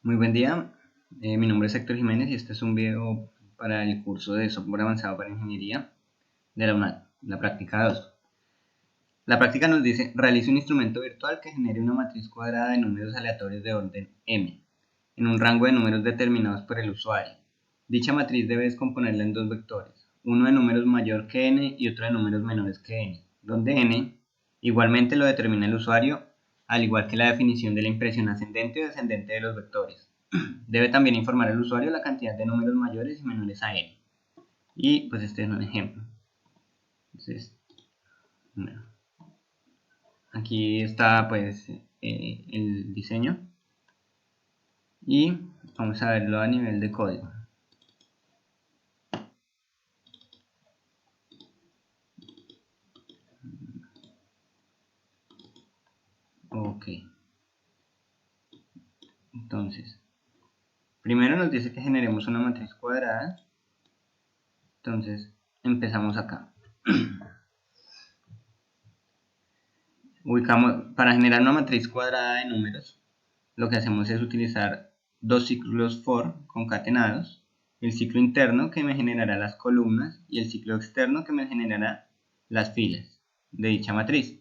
Muy buen día, mi nombre es Héctor Jiménez y este es un video para el curso de software avanzado para ingeniería de la UNAD, la práctica 2. La práctica nos dice, realice un instrumento virtual que genere una matriz cuadrada de números aleatorios de orden m, en un rango de números determinados por el usuario. Dicha matriz debe descomponerla en dos vectores, uno de números mayor que n y otro de números menores que n, donde n igualmente lo determina el usuario, al igual que la definición de la impresión ascendente o descendente de los vectores. Debe también informar al usuario la cantidad de números mayores y menores a n. Y pues este es un ejemplo. Entonces, bueno, aquí está pues el diseño y vamos a verlo a nivel de código. Ok, entonces primero nos dice que generemos una matriz cuadrada. Entonces empezamos acá. Para generar una matriz cuadrada de números, lo que hacemos es utilizar dos ciclos for concatenados, el ciclo interno que me generará las columnas y el ciclo externo que me generará las filas de dicha matriz.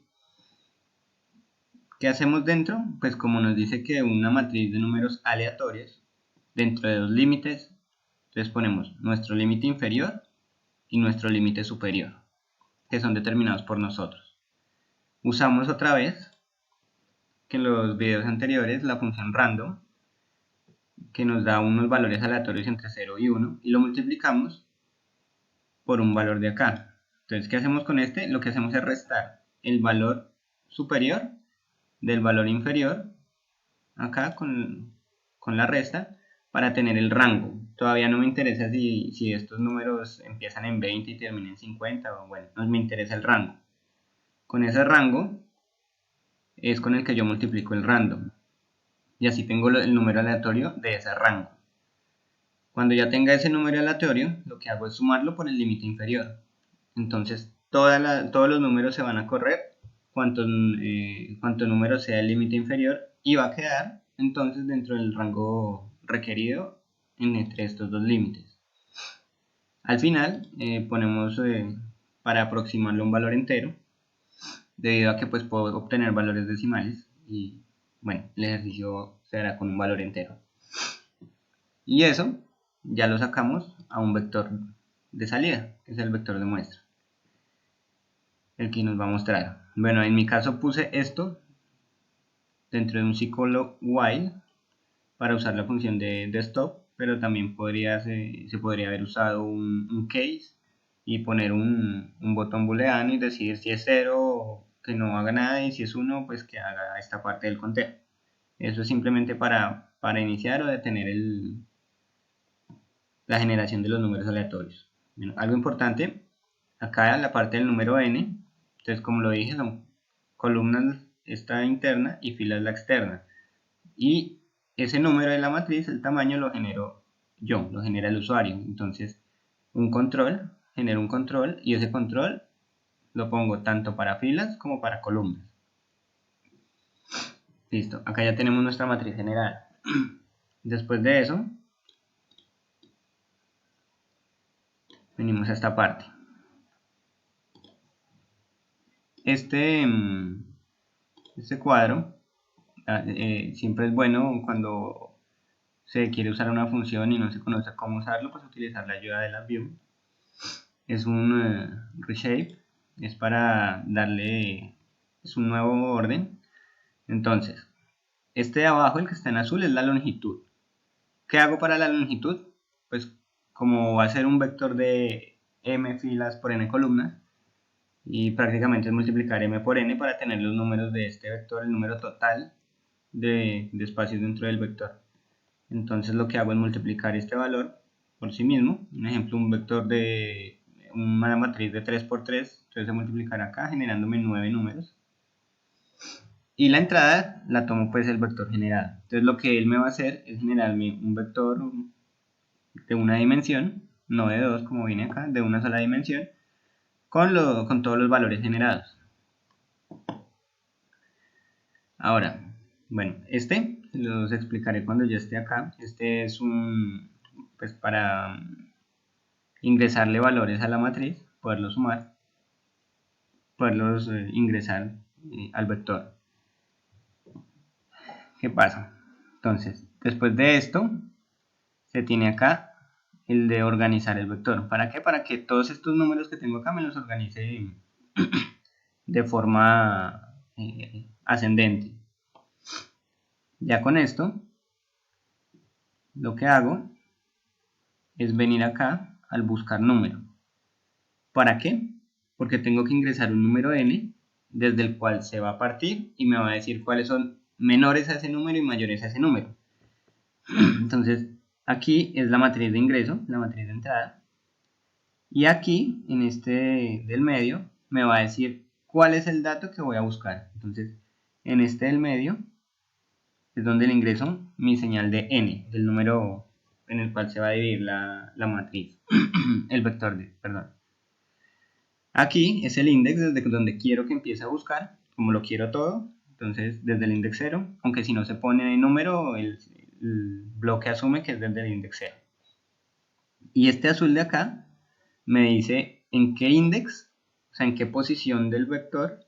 ¿Qué hacemos dentro? Pues como nos dice que una matriz de números aleatorios, dentro de dos límites, entonces ponemos nuestro límite inferior y nuestro límite superior, que son determinados por nosotros. Usamos otra vez, que en los videos anteriores, la función random, que nos da unos valores aleatorios entre 0 y 1, y lo multiplicamos por un valor de acá. Entonces, ¿qué hacemos con este? Lo que hacemos es restar el valor superior del valor inferior, acá con la resta, para tener el rango. Todavía no me interesa si estos números empiezan en 20 y terminan en 50, o bueno, no me interesa el rango. Con ese rango es con el que yo multiplico el random. Y así tengo el número aleatorio de ese rango. Cuando ya tenga ese número aleatorio, lo que hago es sumarlo por el límite inferior. Entonces, todos los números se van a correr, cuanto número sea el límite inferior, y va a quedar entonces dentro del rango requerido entre estos dos límites. Al final, ponemos para aproximarlo un valor entero, debido a que pues puedo obtener valores decimales, y bueno, el ejercicio se hará con un valor entero. Y eso ya lo sacamos a un vector de salida, que es el vector de muestra, el que nos va a mostrar. Bueno, en mi caso puse esto dentro de un ciclo while para usar la función de stop, pero también se podría haber usado un case y poner un botón booleano y decir si es 0 que no haga nada, y si es 1 pues que haga esta parte del conteo. Eso es simplemente para iniciar o detener la generación de los números aleatorios. Bueno, algo importante, acá en la parte del número n, entonces como lo dije, son columnas esta interna y filas la externa. Y ese número de la matriz, el tamaño, lo genero yo, lo genera el usuario. Entonces, genero un control, y ese control lo pongo tanto para filas como para columnas. Listo, acá ya tenemos nuestra matriz general. Después de eso, venimos a esta parte. Este cuadro siempre es bueno cuando se quiere usar una función y no se conoce cómo usarlo, pues utilizar la ayuda de la view. Es un reshape, es para darle un nuevo orden. Entonces, este de abajo, el que está en azul, es la longitud. ¿Qué hago para la longitud? Pues como va a ser un vector de m filas por n columnas, y prácticamente es multiplicar m por n para tener los números de este vector, el número total de espacios dentro del vector. Entonces lo que hago es multiplicar este valor por sí mismo. Un ejemplo, un vector de una matriz de 3 por 3, entonces se multiplicará acá generándome 9 números. Y la entrada la tomo pues el vector generado. Entonces lo que él me va a hacer es generarme un vector de una dimensión, no de dos como viene acá, de una sola dimensión, con todos los valores generados. Ahora, bueno, este los explicaré cuando ya esté acá. Este es pues para ingresarle valores a la matriz, poderlos sumar, poderlos ingresar al vector. ¿Qué pasa? Entonces, después de esto, se tiene acá el de organizar el vector. ¿Para qué? Para que todos estos números que tengo acá me los organice de forma ascendente. Ya con esto, lo que hago es venir acá al buscar número. ¿Para qué? Porque tengo que ingresar un número n desde el cual se va a partir y me va a decir cuáles son menores a ese número y mayores a ese número. Entonces, aquí es la matriz de ingreso, la matriz de entrada. Y aquí, en este del medio, me va a decir cuál es el dato que voy a buscar. Entonces, en este del medio es donde le ingreso mi señal de n, del número en el cual se va a dividir la matriz, el vector perdón. Aquí es el index desde donde quiero que empiece a buscar, como lo quiero todo, entonces desde el index 0, aunque si no se pone número, el bloque asume que es desde el index 0. Y este azul de acá me dice en qué index, o sea, en qué posición del vector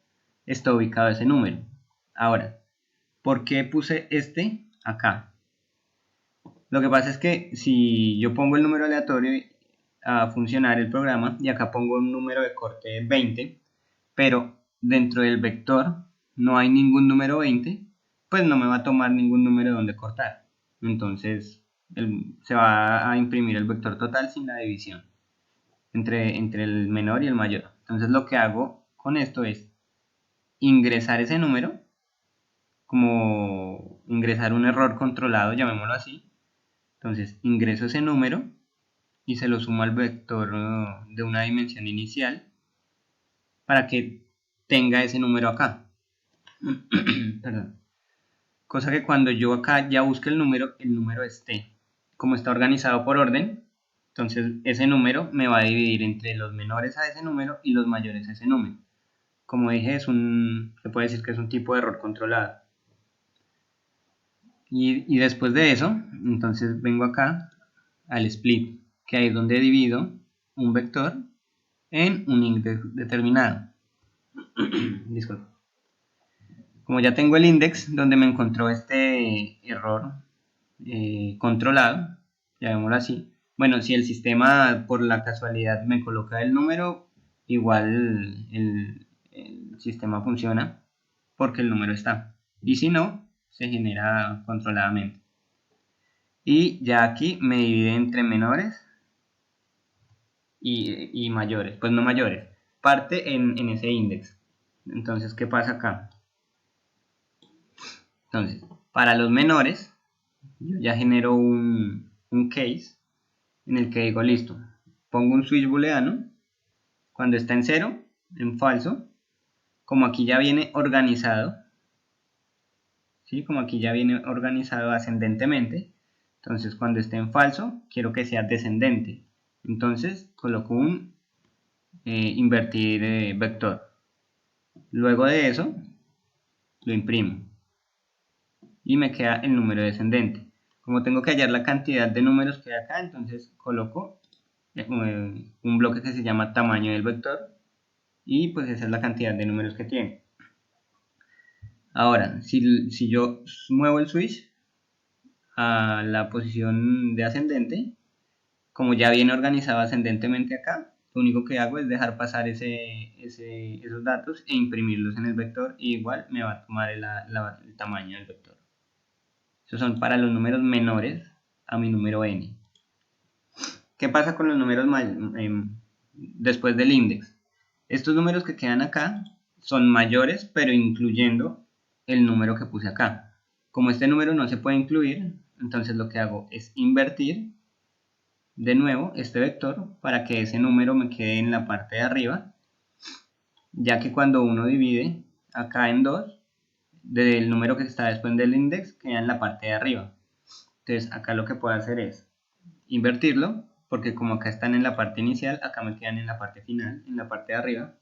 está ubicado ese número. Ahora, ¿por qué puse este acá? Lo que pasa es que si yo pongo el número aleatorio a funcionar el programa y acá pongo un número de corte 20, pero dentro del vector no hay ningún número 20, pues no me va a tomar ningún número donde cortar. Entonces se va a imprimir el vector total sin la división entre el menor y el mayor. Entonces lo que hago con esto es ingresar ese número, como ingresar un error controlado, llamémoslo así. Entonces ingreso ese número y se lo sumo al vector de una dimensión inicial para que tenga ese número acá. Perdón. Cosa que cuando yo acá ya busque el número esté. Como está organizado por orden, entonces ese número me va a dividir entre los menores a ese número y los mayores a ese número. Como dije, se puede decir que es un tipo de error controlado. Y después de eso, entonces vengo acá al split, que ahí es donde divido un vector en un index determinado. Disculpa. Como ya tengo el index donde me encontró este error controlado, llamémoslo así. Bueno, si el sistema por la casualidad me coloca el número, igual el sistema funciona porque el número está. Y si no, se genera controladamente. Y ya aquí me divide entre menores y mayores, pues no mayores, parte en ese index. Entonces, ¿qué pasa acá? Entonces, para los menores, yo ya genero un case en el que digo, listo, pongo un switch booleano, cuando está en 0, en falso, como aquí ya viene organizado, ¿sí? Como aquí ya viene organizado ascendentemente, entonces cuando esté en falso, quiero que sea descendente. Entonces coloco un invertir vector. Luego de eso, lo imprimo. Y me queda el número descendente. Como tengo que hallar la cantidad de números que hay acá, entonces coloco un bloque que se llama tamaño del vector. Y pues esa es la cantidad de números que tiene. Ahora, si yo muevo el switch a la posición de ascendente, como ya viene organizado ascendentemente acá, lo único que hago es dejar pasar esos datos e imprimirlos en el vector y igual me va a tomar el tamaño del vector. Esos son para los números menores a mi número n. ¿Qué pasa con los números después del index? Estos números que quedan acá son mayores, pero incluyendo el número que puse acá. Como este número no se puede incluir, entonces lo que hago es invertir de nuevo este vector para que ese número me quede en la parte de arriba, ya que cuando uno divide acá en 2, del número que está después del index queda en la parte de arriba. Entonces acá lo que puedo hacer es invertirlo, porque como acá están en la parte inicial, acá me quedan en la parte final, en la parte de arriba.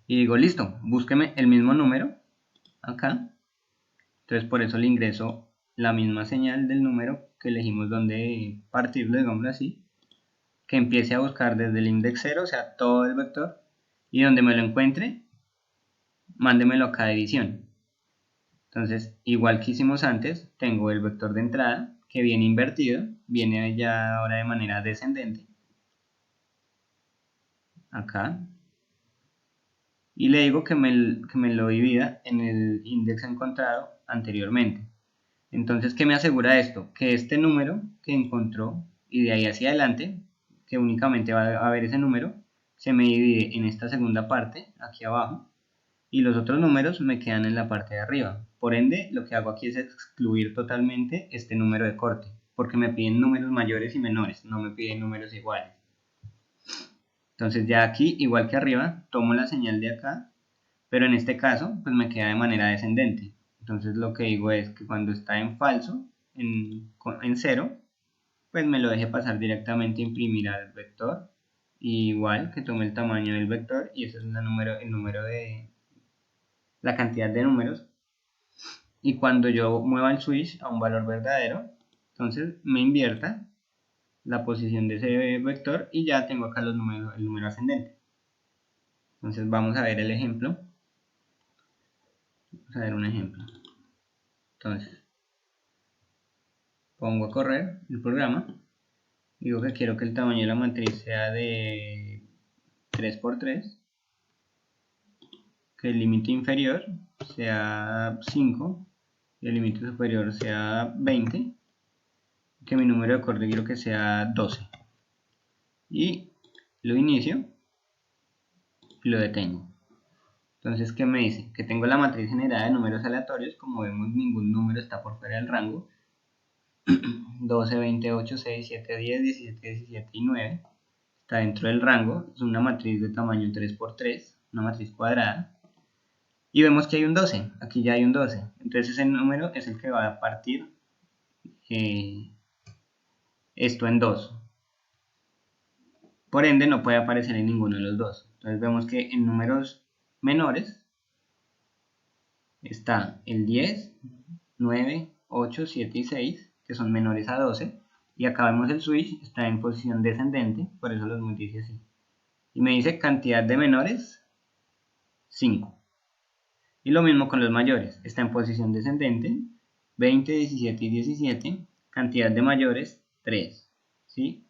Y digo, listo, búsqueme el mismo número acá. Entonces por eso le ingreso la misma señal del número que elegimos donde partirlo, digámoslo así, que empiece a buscar desde el index 0, o sea, todo el vector, y donde me lo encuentre, mándemelo a cada división. Entonces, igual que hicimos antes, tengo el vector de entrada, que viene invertido, viene ya ahora de manera descendente, acá, y le digo que me lo divida en el index encontrado anteriormente. Entonces, ¿qué me asegura esto? Que este número que encontró, y de ahí hacia adelante, que únicamente va a haber ese número, se me divide en esta segunda parte, aquí abajo, y los otros números me quedan en la parte de arriba. Por ende, lo que hago aquí es excluir totalmente este número de corte, porque me piden números mayores y menores, no me piden números iguales. Entonces ya aquí, igual que arriba, tomo la señal de acá, pero en este caso, pues me queda de manera descendente. Entonces lo que digo es que cuando está en falso, en 0, pues me lo deje pasar directamente a imprimir al vector. Y igual que tome el tamaño del vector, y ese es el número de la cantidad de números. Y cuando yo mueva el switch a un valor verdadero, entonces me invierta la posición de ese vector y ya tengo acá el número ascendente. Entonces vamos a ver el ejemplo. Vamos a ver un ejemplo. Entonces, pongo a correr el programa. Digo que quiero que el tamaño de la matriz sea de 3×3. Que el límite inferior sea 5 y el límite superior sea 20. Que mi número de corte quiero que sea 12. Y lo inicio y lo detengo. Entonces, ¿qué me dice? Que tengo la matriz generada de números aleatorios. Como vemos, ningún número está por fuera del rango. 12, 20, 8, 6, 7, 10, 17, 17 y 9. Está dentro del rango. Es una matriz de tamaño 3×3, una matriz cuadrada. Y vemos que hay un 12. Aquí ya hay un 12. Entonces ese número es el que va a partir esto en 2. Por ende, no puede aparecer en ninguno de los dos. Entonces vemos que en números menores está el 10, 9, 8, 7 y 6, que son menores a 12. Y acá vemos el switch, está en posición descendente, por eso los multiplica así. Y me dice cantidad de menores, 5. Y lo mismo con los mayores, está en posición descendente, 20, 17 y 17. Cantidad de mayores, 3. ¿Sí?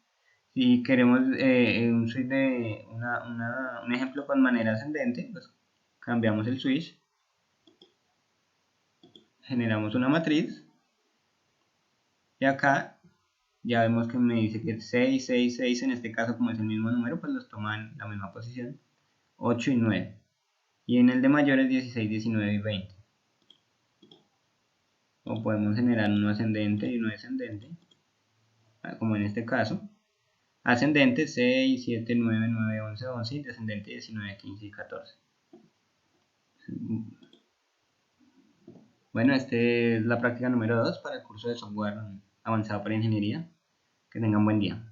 Si queremos un switch de un ejemplo con manera ascendente, pues cambiamos el switch, generamos una matriz y acá ya vemos que me dice que 6, 6, 6, en este caso como es el mismo número, pues los toma en la misma posición, 8 y 9. Y en el de mayores 16, 19 y 20. O podemos generar uno ascendente y uno descendente, como en este caso. Ascendente 6, 7, 9, 9, 11, 11 y descendente 19, 15 y 14. Bueno, esta es la práctica número 2 para el curso de software avanzado para ingeniería. Que tengan buen día.